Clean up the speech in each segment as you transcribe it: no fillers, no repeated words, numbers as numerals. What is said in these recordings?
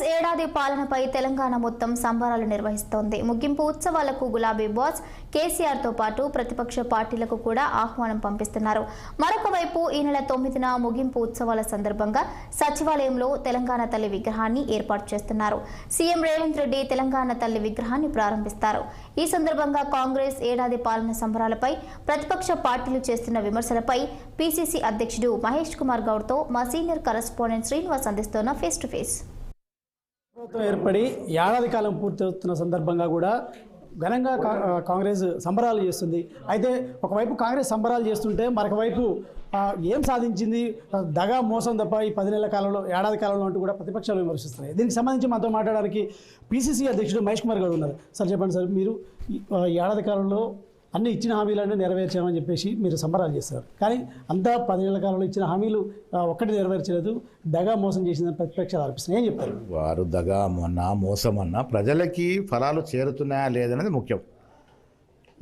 కాంగ్రెస్ ఏడాది పాలనపై తెలంగాణ మొత్తం సంబరాలు నిర్వహిస్తోంది. ముగింపు ఉత్సవాలకు గులాబీ బాస్ కేసీఆర్ తో పాటు ప్రతిపక్ష పార్టీలకు కూడా ఆహ్వానం పంపిస్తున్నారు. మరొక వైపు ఈ నెల 9న ముగింపు ఉత్సవాల సందర్భంగా సచివాలయంలో తెలంగాణ తల్లి విగ్రహాన్ని ఏర్పాటు చేస్తున్నారు. సీఎం రేవంత్ రెడ్డి తెలంగాణ తల్లి విగ్రహాన్ని ప్రారంభిస్తారు. ఈ సందర్భంగా కాంగ్రెస్ ఏడాది పాలన సంబరాలపై ప్రతిపక్ష పార్టీలు చేస్తున్న విమర్శలపై పీసీసీ అధ్యక్షుడు మహేష్ కుమార్ గౌడ్ తో మా సీనియర్ కరెస్పాండెంట్ శ్రీనివాస్ అందిస్తున్న ఫేస్ టు ఫేస్. ప్రభుత్వం ఏర్పడి ఏడాది కాలం పూర్తవుతున్న సందర్భంగా కూడా ఘనంగా కాంగ్రెస్ సంబరాలు చేస్తుంది. అయితే ఒకవైపు కాంగ్రెస్ సంబరాలు చేస్తుంటే మరొక వైపు ఏం సాధించింది, దగా మోసం తప్ప ఈ 10 నెలల కాలంలో ఏడాది కాలంలో అంటూ కూడా ప్రతిపక్షాలు విమర్శిస్తున్నాయి. దీనికి సంబంధించి మనతో మాట్లాడడానికి పీసీసీ అధ్యక్షుడు మహేష్ కుమార్ గౌడ్ ఉన్నారు. సార్ చెప్పండి సార్, మీరు ఏడాది కాలంలో అన్ని ఇచ్చిన హామీలన్నీ నెరవేర్చామని చెప్పేసి మీరు సంబరాలు చేస్తారు, కానీ అంతా 10 నెలల కాలంలో ఇచ్చిన హామీలు ఒక్కటి నెరవేర్చలేదు, దగా మోసం చేసిందని ప్రతిపక్షాలు ఆరోపిస్తున్నాయి. ఏం చెప్తారు? వారు దగా అన్నా మోసం అన్నా ప్రజలకి ఫలాలు చేరుతున్నాయా లేదనేది ముఖ్యం.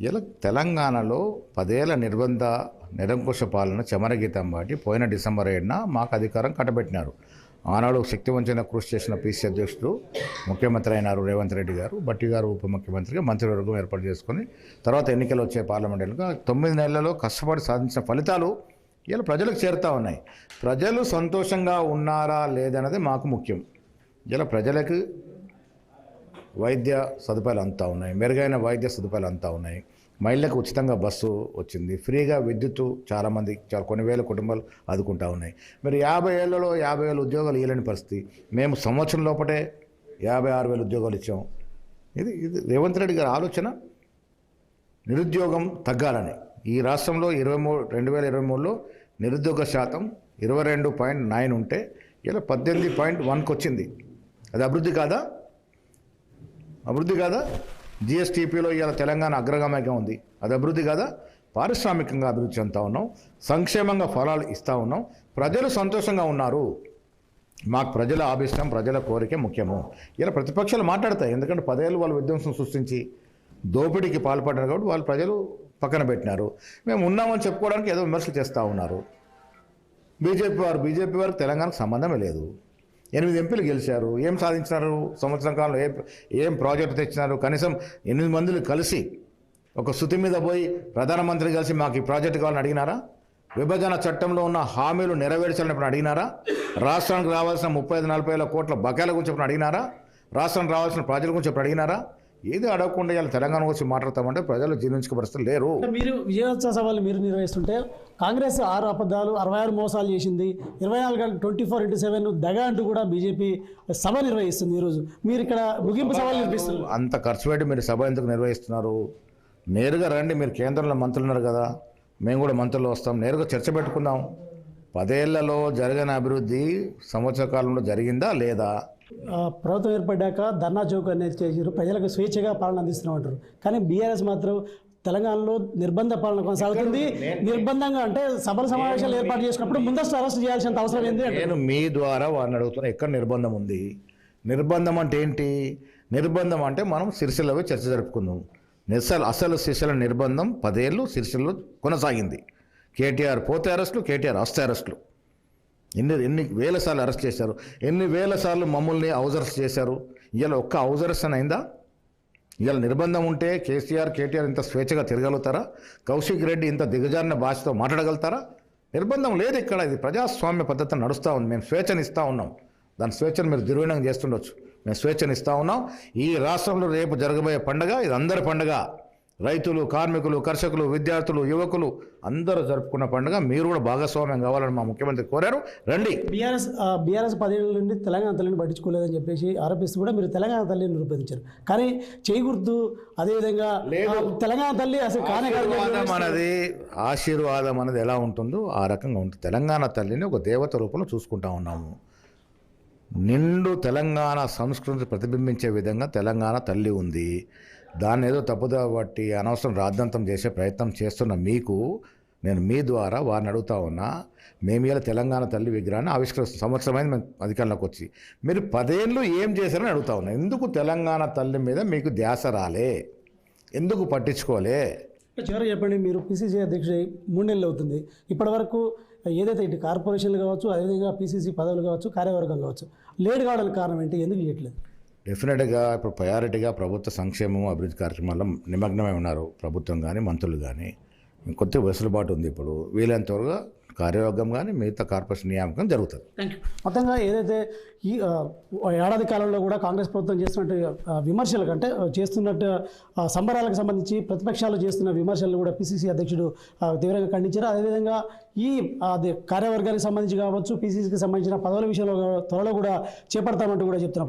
ఇలా తెలంగాణలో 10 ఏళ్ల నిర్బంధ నిరంకుశ పాలన చెమరగీతం బట్టి పోయిన డిసెంబర్ 7న మాకు అధికారం కట్టబెట్టినారు. ఆనాడు శక్తివంచన కృషి చేసిన పీసీ అధ్యక్షుడు ముఖ్యమంత్రి అయినారు రేవంత్ రెడ్డి గారు, బట్టి గారు ఉప ముఖ్యమంత్రిగా మంత్రివర్గం ఏర్పాటు చేసుకొని తర్వాత ఎన్నికలు వచ్చే పార్లమెంటుగా 9 నెలల్లో కష్టపడి సాధించిన ఫలితాలు ఇలా ప్రజలకు చేరుతూ ఉన్నాయి. ప్రజలు సంతోషంగా ఉన్నారా లేదన్నది మాకు ముఖ్యం. ఇలా ప్రజలకు వైద్య సదుపాయాలు అంతా ఉన్నాయి, మెరుగైన వైద్య సదుపాయాలు అంతా ఉన్నాయి, మహిళలకు ఉచితంగా బస్సు వచ్చింది, ఫ్రీగా విద్యుత్తు చాలా కొన్ని వేల కుటుంబాలు ఆదుకుంటూ ఉన్నాయి. మరి 50 ఏళ్లలో 50,000 ఉద్యోగాలు ఇవ్వలేని పరిస్థితి. మేము సంవత్సరం లోపటే 56,000 ఉద్యోగాలు ఇచ్చాం. ఇది రేవంత్ రెడ్డి గారి ఆలోచన నిరుద్యోగం తగ్గాలని. ఈ రాష్ట్రంలో 2023లో నిరుద్యోగ శాతం 22.9 ఉంటే ఇలా 18.1కి వచ్చింది. అది అభివృద్ధి కాదా? జిఎస్టీపీలో ఇవాళ తెలంగాణ అగ్రగామిగా ఉంది, అది అభివృద్ధి కాదా? పారిశ్రామికంగా అభివృద్ధి చెందుతూ ఉన్నాం, సంక్షేమంగా ఫలాలు ఇస్తూ ఉన్నాం, ప్రజలు సంతోషంగా ఉన్నారు. మాకు ప్రజల ఆభిష్టం, ప్రజల కోరిక ముఖ్యము. ఇలా ప్రతిపక్షాలు మాట్లాడతాయి, ఎందుకంటే 10 ఏళ్ళు వాళ్ళు విధ్వంసం సృష్టించి దోపిడీకి పాల్పడ్డారు కాబట్టి వాళ్ళు ప్రజలు పక్కన పెట్టినారు. మేము ఉన్నామని చెప్పుకోవడానికి ఏదో విమర్శలు చేస్తూ ఉన్నారు. బీజేపీ వారికి తెలంగాణకు సంబంధమే లేదు. 8 ఎంపీలు గెలిచారు, ఏం సాధించినారు? సంవత్సరం కాలంలో ఏం ప్రాజెక్టు తెచ్చినారు? కనీసం 8 మందిని కలిసి ఒక శృతి మీద పోయి ప్రధానమంత్రి కలిసి మాకు ఈ ప్రాజెక్టు కావాలని అడిగినారా? విభజన చట్టంలో ఉన్న హామీలు నెరవేర్చాలని అడిగినారా? రాష్ట్రానికి రావాల్సిన 35-40 కోట్ల బకాయిల గురించి అడిగినారా? రాష్ట్రానికి రావాల్సిన ప్రాజెక్టుల గురించి అడిగినారా? ఏది అడగకుండా ఇలా తెలంగాణ వచ్చి మాట్లాడతామంటే ప్రజలు జీర్ణించుకు పరిస్థితులు లేరు. మీరు విజయోత్సవ సభలు మీరు నిర్వహిస్తుంటే కాంగ్రెస్ 6 అబద్ధాలు 66 మోసాలు చేసింది, 24 గంటలు 24/7 దగా అంటూ కూడా బీజేపీ సభ నిర్వహిస్తుంది. ఈరోజు మీరు ఇక్కడ ముగింపు సభలు నిర్వహిస్తున్నారు. అంత ఖర్చు పెట్టి మీరు సభ ఎందుకు నిర్వహిస్తున్నారు? నేరుగా రండి, మీరు కేంద్రంలో మంత్రులు ఉన్నారు కదా, మేము కూడా మంత్రులు వస్తాం, నేరుగా చర్చ పెట్టుకుందాం. 10 ఏళ్లలో జరిగిన అభివృద్ధి సంవత్సర కాలంలో జరిగిందా లేదా? ప్రభుత్వం ఏర్పడ్డాక ధర్నా చౌక్ అనేది చేసారు, ప్రజలకు స్వేచ్ఛగా పాలన అందిస్తున్నామంటారు. కానీ బీఆర్ఎస్ మాత్రం తెలంగాణలో నిర్బంధ పాలన కొనసాగుతుంది. నిర్బంధంగా అంటే సభల సమావేశాలు ఏర్పాటు చేసినప్పుడు ముందస్తు అరెస్ట్ చేయాల్సిన అవసరం ఏంటి? నేను మీ ద్వారా వారిని అడుగుతున్నా, ఎక్కడ నిర్బంధం ఉంది? నిర్బంధం అంటే ఏంటి? నిర్బంధం అంటే మనం సిరిసిల్లపై చర్చ జరుపుకుందాం. అసలు సిరిసిల్ల నిర్బంధం 10 ఏళ్ళు సిరిసిల్లో కొనసాగింది. కేటీఆర్ పోతే అరెస్టులు, కేటీఆర్ వస్తే అరెస్టులు. ఎన్ని వేల సార్లు అరెస్ట్ చేశారు, ఎన్ని వేల సార్లు మమ్మల్ని హౌజర్స్ చేశారు. ఇవాళ ఒక్క హౌజర్స్ అని అయిందా? ఇవాళ నిర్బంధం ఉంటే కేటీఆర్ ఇంత స్వేచ్ఛగా తిరగలుగుతారా? కౌశిక్ రెడ్డి ఇంత దిగజారిన భాషతో మాట్లాడగలుగుతారా? నిర్బంధం లేదు ఇక్కడ. ఇది ప్రజాస్వామ్య పద్ధతి నడుస్తూ ఉంది. మేము స్వేచ్ఛను ఇస్తూ ఉన్నాం. దాని స్వేచ్ఛను మీరు దుర్వినియోగం చేస్తుండొచ్చు, మేము స్వేచ్ఛను ఇస్తూ ఉన్నాం. ఈ రాష్ట్రంలో రేపు జరగబోయే పండుగ ఇది అందరి పండుగ. రైతులు, కార్మికులు, కర్షకులు, విద్యార్థులు, యువకులు అందరూ జరుపుకున్న పండుగ. మీరు కూడా భాగస్వామ్యం కావాలని మా ముఖ్యమంత్రి కోరారు. రండి. బీఆర్ఎస్ 10 ఏళ్ళ నుండి తెలంగాణ తల్లిని పట్టించుకోలేదని చెప్పేసి ఆరోపిస్తూ కూడా మీరు తెలంగాణ తల్లిని నిరూపించారు. కానీ చేయి గుర్తు అదేవిధంగా తెలంగాణ తల్లి అసలు మనది ఆశీర్వాదం అనేది ఎలా ఉంటుందో ఆ రకంగా ఉంటుంది. తెలంగాణ తల్లిని ఒక దేవత రూపంలో చూసుకుంటా ఉన్నాము. నిండు తెలంగాణ సంస్కృతి ప్రతిబింబించే విధంగా తెలంగాణ తల్లి ఉంది. దాన్ని ఏదో తప్పుదా బట్టి అనవసరం రాద్ధాంతం చేసే ప్రయత్నం చేస్తున్న మీకు నేను మీ ద్వారా వారిని అడుగుతా ఉన్నా. మేము ఇలా తెలంగాణ తల్లి విగ్రహాన్ని ఆవిష్కరిస్తాం. సంవత్సరమైంది మేము అధికారంలోకి వచ్చి. మీరు 10 ఏళ్ళు ఏం చేశారని అడుగుతా ఉన్నా. ఎందుకు తెలంగాణ తల్లి మీద మీకు ధ్యాస రాలే? ఎందుకు పట్టించుకోలే? చివరికి చెప్పండి, మీరు పిసిసి అధ్యక్షుడు 3 నెలలు అవుతుంది. ఇప్పటి వరకు ఏదైతే ఇటు కార్పొరేషన్లు కావచ్చు, అదేవిధంగా పీసీసీ పదవులు కావచ్చు, కార్యవర్గం కావచ్చు, లేట్ కావడానికి కారణం ఏంటి? ఎందుకు చేయట్లేదు? డెఫినెట్గా ఇప్పుడు ప్రయారిటీగా ప్రభుత్వ సంక్షేమం అభివృద్ధి కార్యక్రమాల్లో నిమగ్నమై ఉన్నారు ప్రభుత్వం కానీ మంత్రులు కానీ. కొత్త వెసులుబాటు ఉంది. ఇప్పుడు వీలైనంత త్వరగా కార్యవర్గం కానీ మిగతా కార్పొరేషన్ నియామకం జరుగుతుంది. మొత్తంగా ఏదైతే ఈ ఏడాది కాలంలో కూడా కాంగ్రెస్ ప్రభుత్వం చేస్తున్నట్టు విమర్శల కంటే చేస్తున్నట్టు సంబరాలకు సంబంధించి ప్రతిపక్షాలు చేస్తున్న విమర్శలు కూడా పిసిసి అధ్యక్షుడు తీవ్రంగా ఖండించారు. అదేవిధంగా ఈ కార్యవర్గానికి సంబంధించి కావచ్చు, పిసిసికి సంబంధించిన పదవుల విషయంలో త్వరలో కూడా చేపడతామంటూ కూడా చెప్తున్న